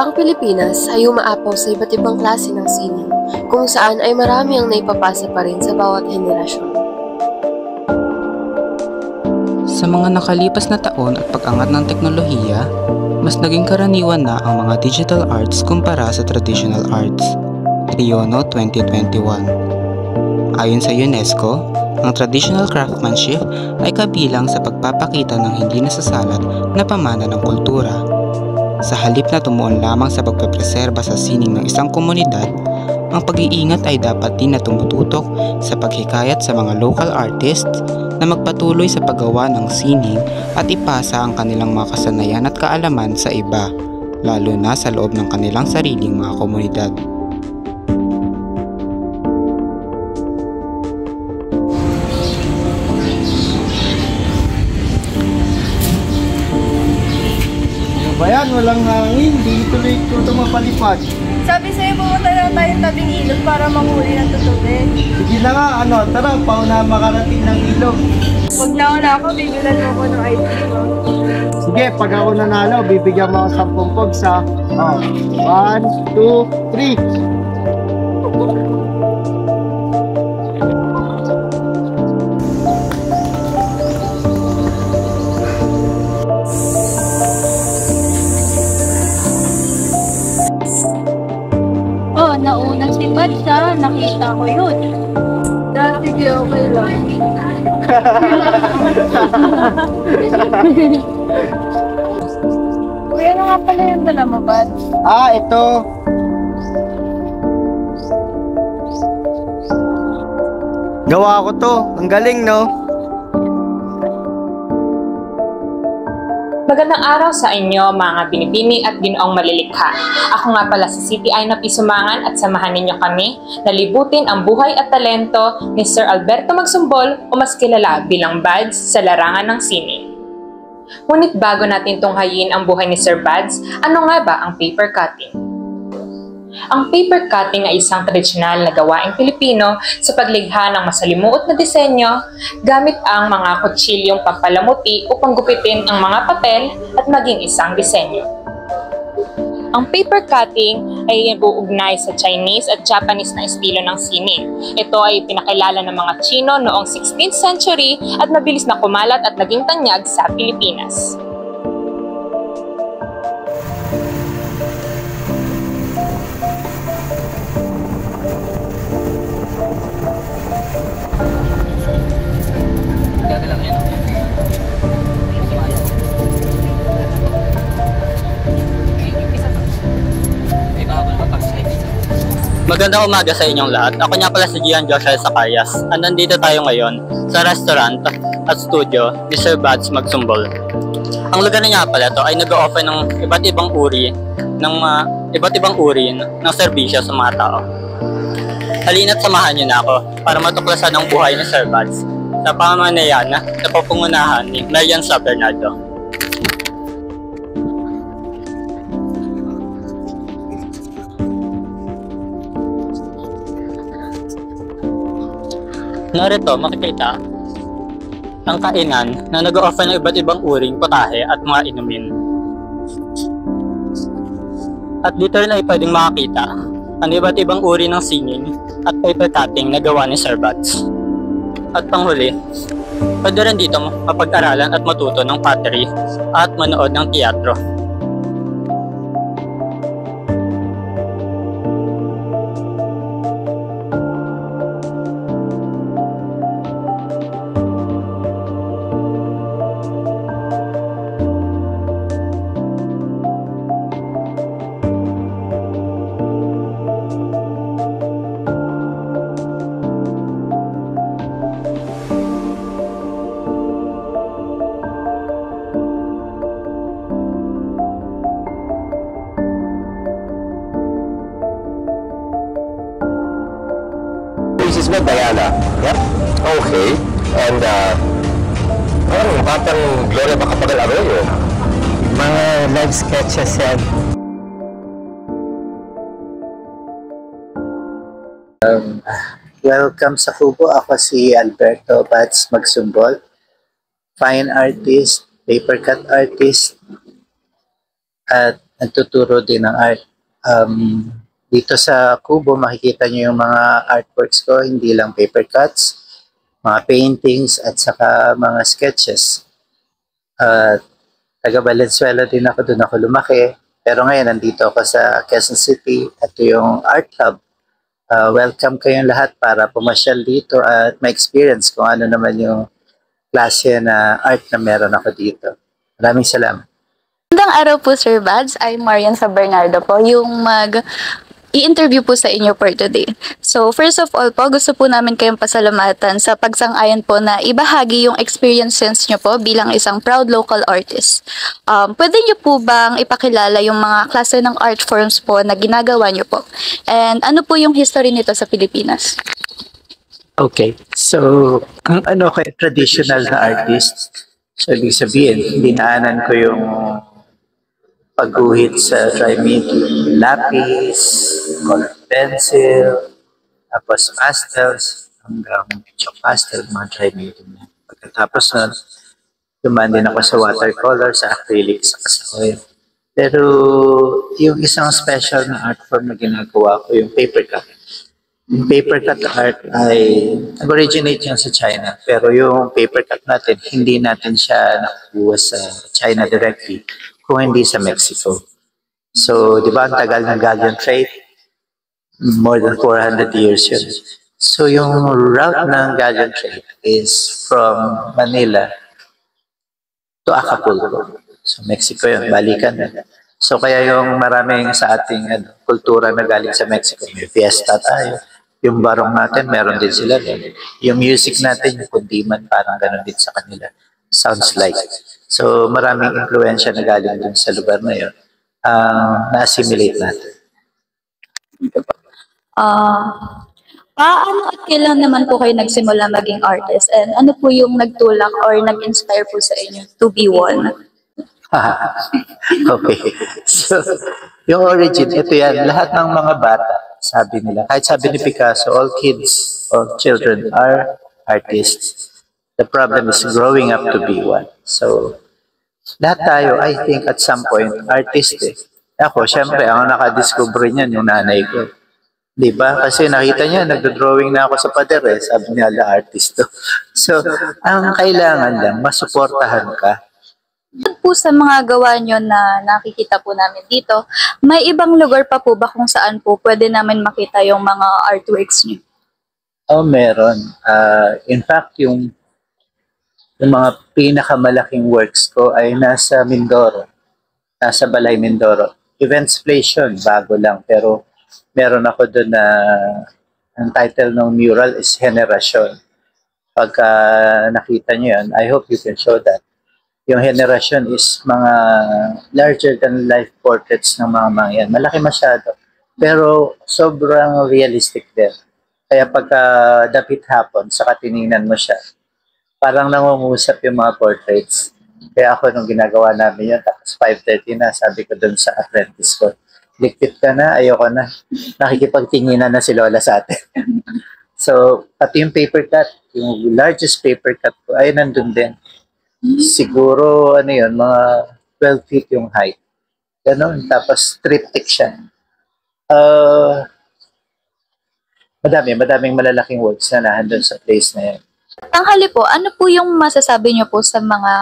Ang Pilipinas ay umaapaw sa iba't ibang klase ng sining, kung saan ay marami ang naipapasa pa rin sa bawat henerasyon. Sa mga nakalipas na taon at pag-angat ng teknolohiya, mas naging karaniwan na ang mga digital arts kumpara sa traditional arts. Triono 2021. Ayon sa UNESCO, ang traditional craftsmanship ay kabilang sa pagpapakita ng hindi nasasalat na pamana ng kultura. Sa halip na tumuon lamang sa pagpepreserba sa sining ng isang komunidad, ang pag-iingat ay dapat din na tumututok sa paghikayat sa mga local artists na magpatuloy sa paggawa ng sining at ipasa ang kanilang mga kasanayan at kaalaman sa iba, lalo na sa loob ng kanilang sariling mga komunidad. Bayan, walang hangin, di tuloy ito mapalipad. Sabi sa'yo, pumunta lang tayong tabing ilog para manghuli ng tutubig. Sige na nga, tara, pauna makarating ng ilog. Pag nauna ako, bibilan mo ko ng ice cream. Sige, pag ako nanalo, bibigyan mo ako 10 pogs ha. 1, 2, 3. Nauna si Badsa, nakita ko yun. Sige, okay lang. Kuya, ano nga pala yung dala mo, Bad? Ito. Gawa ko to. Ang galing, no? Magandang araw sa inyo mga binibini at ginoong malilikha. Ako nga pala si City Ay na Pisumangan at samahan ninyo kami na libutin ang buhay at talento ni Sir Alberto Magsumbol o mas kilala bilang Bads sa larangan ng sining. Ngunit bago natin tunghayin ang buhay ni Sir Bads, ano nga ba ang paper cutting? Ang paper cutting ay isang tradisyonal na gawaing Pilipino sa paglikha ng masalimuot na disenyo gamit ang mga kutsilyong pampalamuti upang gupitin ang mga papel at maging isang disenyo. Ang paper cutting ay ibuugnay sa Chinese at Japanese na estilo ng sining. Ito ay pinakilala ng mga Chino noong 16th century at mabilis na kumalat at naging tanyag sa Pilipinas. Magandang umaga sa inyong lahat. Ako nga pala si Gian Joshua Zacarias. Nandito tayo ngayon sa restaurant at studio ni Sir Bads Magsumbol. Ang lugar niya pala to ay nag-o-offer ng iba't ibang uri ng serbisyo sa mga tao. Halina't samahan niyo na ako para matuklasan ang buhay ni Sir Bads sa pamamayan na napapangunahan ni Marian Sa Bernardo. Narito makikita ang kainan na nag-o-offer ng iba't ibang uring putahe at mga inumin. At dito rin ay pwedeng makakita ang iba't ibang uri ng sining at paper cutting na gawa ni Sir Bads. At panghuli, pwede rin dito mapag-aralan at matuto ng pottery at manood ng teatro. This is Miss Diana. Yep. Okay. And batang Gloria Macapagal Arroyo. Mga live sketches yan. Welcome sa Kubo. Ako si Alberto Bads Magsumbol. Fine artist, paper cut artist, at nagtuturo din ng art. Dito sa Kubo, makikita niyo yung mga artworks ko, hindi lang paper cuts, mga paintings, at saka mga sketches. Taga Valenzuela din ako, doon ako lumaki. Pero ngayon, nandito ako sa Quezon City. Ito yung Art Hub. Welcome kayong lahat para pumasyal dito at ma-experience kung ano naman yung klase na art na meron ako dito. Maraming salamat. Magandang araw po, Sir Bads. I'm Marian Sa Bernardo po, yung i-interview po sa inyo for today. So, first of all po, gusto po namin kayong pasalamatan sa pagsang-ayon po na ibahagi yung experiences nyo po bilang isang proud local artist. Pwede nyo po bang ipakilala yung mga klase ng art forms po na ginagawa nyo po? And ano po yung history nito sa Pilipinas? Okay, so ang ano kay traditional na artist, so ibig sabihin, dinaanan ko yung pagguhit sa dry medium, lapis, color pencil, tapos pastels, hanggang chalk pastel, mga dry medium. Pagkatapos nun, dumaan din ako sa watercolor, sa acrylic, sa oil. Pero yung isang special na art form na ginagawa ko, yung paper cut. Yung paper cut art ay nag-originate yan sa China. Pero yung paper cut natin, hindi natin siya nakuha sa China directly, kung hindi sa Mexico. So, di ba, ang tagal ng galleon trade? More than 400 years yun. So, yung route ng galleon trade is from Manila to Acapulco. So, Mexico yun, balikan na. So, kaya yung maraming sa ating kultura na galing sa Mexico, may fiesta tayo. Yung barong natin, meron din sila. Yung music natin, yung kundiman, parang gano'n din sa kanila. Sounds like. So, maraming influensya na galing dun sa lugar na yun. Na-assimilate natin. Paano at kailan naman po kayo nagsimula maging artist? And ano po yung nagtulak or nag-inspire po sa inyo to be one? Okay. So, yung origin, ito yan. Lahat ng mga bata, sabi nila, kahit sabi ni Picasso, all kids, all children are artists. The problem is growing up to be one. So, lahat tayo, I think, at some point, artist eh. Ako, syempre, ang nakadiscover niyan, yung nanay ko. Di ba? Kasi nakita niya, nagdo-drawing na ako sa pader eh. Sabi niya, ala, artist to. So, ang kailangan lang, masuportahan ka. Po sa mga gawa nyo na nakikita po namin dito, may ibang lugar pa po ba kung saan po pwede namin makita yung mga artworks nyo? Oh, meron. In fact, yung mga pinakamalaking works ko ay nasa Mindoro. Nasa Balay Mindoro. Events Place yun, bago lang. Pero meron ako doon na ang title ng mural is Generation. Pagka nakita nyo yun, I hope you can show that. Yung Generation is mga larger than life portraits ng mga yan. Malaki masyado. Pero sobrang realistic din. Kaya pagka dapit hapon, saka tinignan mo siya, parang nangungusap yung mga portraits. Kaya ako nung ginagawa namin yun, tapos 5:30 na, sabi ko dun sa apprentice ko, likpit ka na, ayoko na. Nakikipagtinginan na si Lola sa atin. So, pati yung paper cut, yung largest paper cut ko, ay nandun din. Siguro, ano yun, mga 12 feet yung height. Ganon, tapos triptych siya. Madaming malalaking works na nahandun sa place na yun. Tanghali po, ano po yung masasabi niyo po sa mga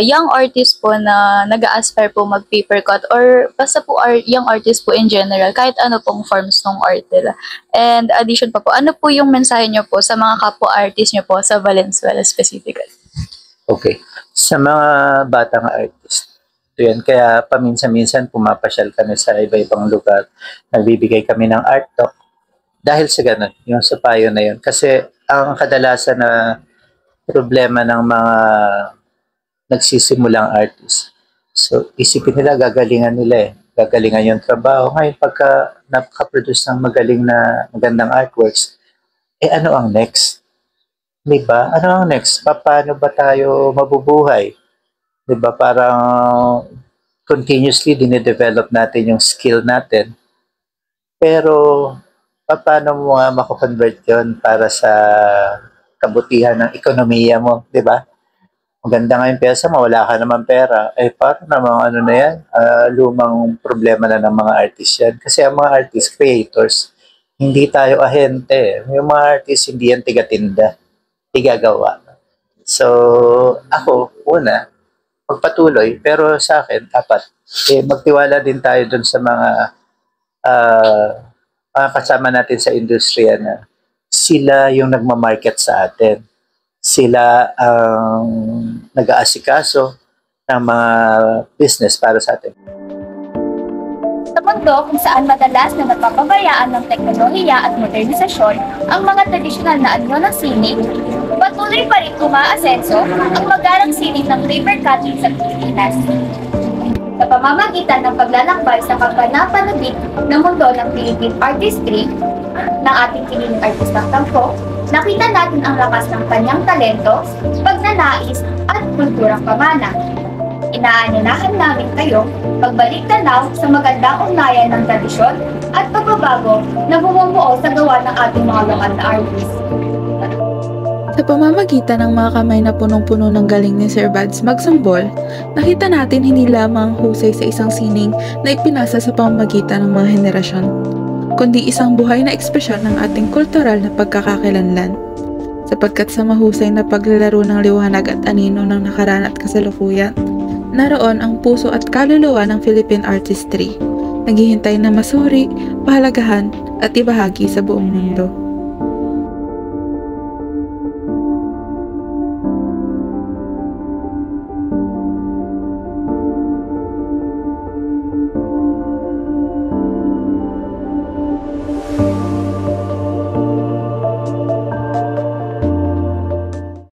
young artist po na nag-aspire po mag-paper cut or basta po young artist po in general, kahit ano pong forms ng art nila? And addition pa po, ano po yung mensahe niyo po sa mga kapwa-artist niyo po sa Valenzuela specifically? Okay. Sa mga batang artist, yan, kaya paminsan-minsan pumapasyal kami sa iba-ibang lugar, nagbibigay kami ng art talk. Dahil sa ganun, yung sa payo na yun. Kasi ang kadalasan na problema ng mga nagsisimulang artist, so isipin nila, gagalingan nila eh. Gagalingan yung trabaho. Ngayon, pagka napaka-produce ng magandang artworks, eh ano ang next? Diba? Ano ang next? Paano ba tayo mabubuhay? Diba? Parang continuously dine-develop natin yung skill natin. Pero paano mo nga mako-convert yun para sa kabutihan ng ekonomiya mo, di ba? maganda nga yung pyesa mo, wala ka naman pera. Parang namang ano na yan, lumang problema na ng mga artist yan. Kasi ang mga artist, creators, hindi tayo ahente. Yung mga artist, hindi yan tigatinda, tigagawa. So, ako, una, magpatuloy, pero sa akin, dapat, magtiwala din tayo dun sa mga kasama natin sa industriya na sila yung nagmamarket sa atin. Sila ang nag-aasikaso ng mga business para sa atin. Sa mundo kung saan madalas na napapabayaan ng teknolohiya at modernisasyon ang mga tradisyonal na anyo ng sining, patuloy pa rin umaasenso ang magarang sining ng paper cutting sa Pilipinas. Sa pamamagitan ng paglalakbay sa kapanapanabik ng mundo ng Philippine artistry, ng ating kiniling artistang tangko, nakita natin ang lakas ng kanyang talento, pagnanais at kulturang pamana. Inaanyayahan namin kayo pagbalik tanaw sa magandang ugnayan ng tradisyon at pagbabago na bumubuo sa gawa ng ating mga lokal na artists. Sa pamamagitan ng mga kamay na punong-puno ng galing ni Sir Bads Magsumbol, nakita natin hindi lamang husay sa isang sining na ipinasa sa pamamagitan ng mga henerasyon, kundi isang buhay na ekspresyon ng ating kultural na pagkakakilanlan. Sapagkat sa mahusay na paglalaro ng liwanag at anino ng nakaraan at kasalukuyan, naroon ang puso at kaluluwa ng Philippine artistry, naghihintay na masuri, pahalagahan at ibahagi sa buong mundo.